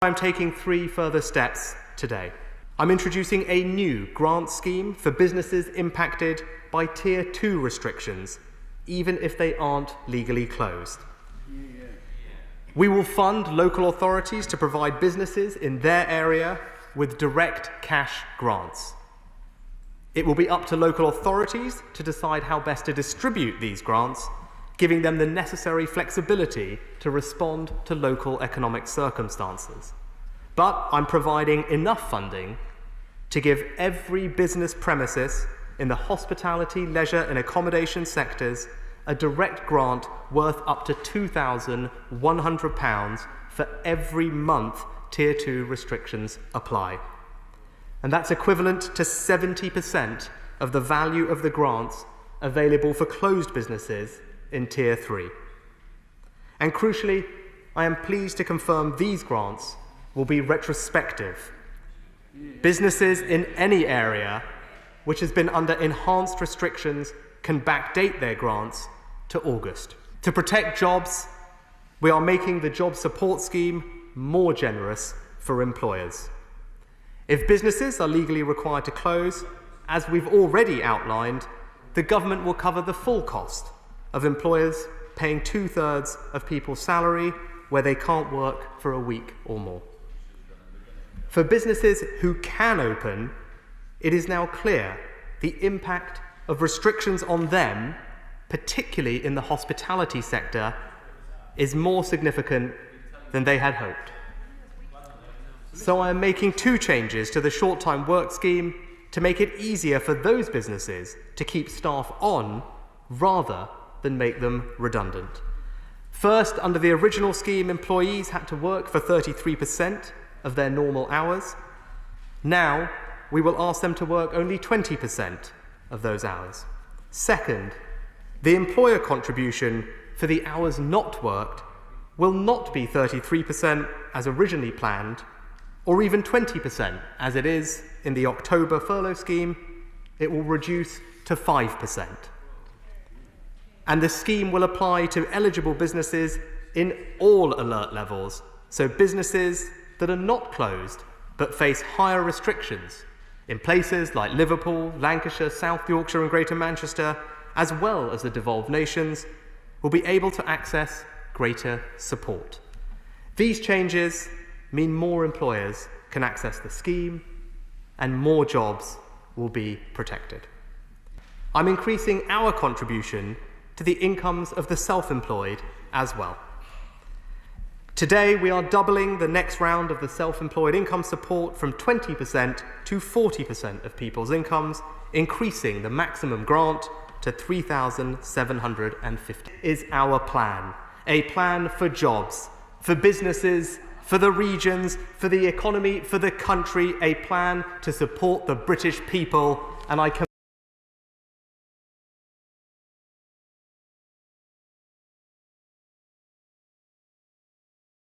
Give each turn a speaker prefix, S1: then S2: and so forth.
S1: I'm taking 3 further steps today. I'm introducing a new grant scheme for businesses impacted by Tier 2 restrictions, even if they aren't legally closed. We will fund local authorities to provide businesses in their area with direct cash grants. It will be up to local authorities to decide how best to distribute these grants, giving them the necessary flexibility to respond to local economic circumstances. But I'm providing enough funding to give every business premises in the hospitality, leisure and accommodation sectors a direct grant worth up to £2,100 for every month Tier 2 restrictions apply. And that's equivalent to 70% of the value of the grants available for closed businesses in Tier 3. And crucially, I am pleased to confirm these grants will be retrospective. Businesses in any area which has been under enhanced restrictions can backdate their grants to August. To protect jobs, we are making the job support scheme more generous for employers. If businesses are legally required to close, as we've already outlined, the government will cover the full cost of employers paying 2/3 of people's salary where they can't work for a week or more. For businesses who can open, it is now clear the impact of restrictions on them, particularly in the hospitality sector, is more significant than they had hoped. So I am making 2 changes to the short-time work scheme to make it easier for those businesses to keep staff on rather than make them redundant. First, under the original scheme, employees had to work for 33% of their normal hours. Now, we will ask them to work only 20% of those hours. Second, the employer contribution for the hours not worked will not be 33% as originally planned, or even 20% as it is in the October furlough scheme. It will reduce to 5%. And the scheme will apply to eligible businesses in all alert levels, so businesses that are not closed but face higher restrictions in places like Liverpool, Lancashire, South Yorkshire and Greater Manchester, as well as the devolved nations, will be able to access greater support. These changes mean more employers can access the scheme and more jobs will be protected. I'm increasing our contribution to the incomes of the self-employed as well. Today, we are doubling the next round of the self-employed income support from 20% to 40% of people's incomes, increasing the maximum grant to £3,750. Is our plan. A plan for jobs, for businesses, for the regions, for the economy, for the country, a plan to support the British people, and I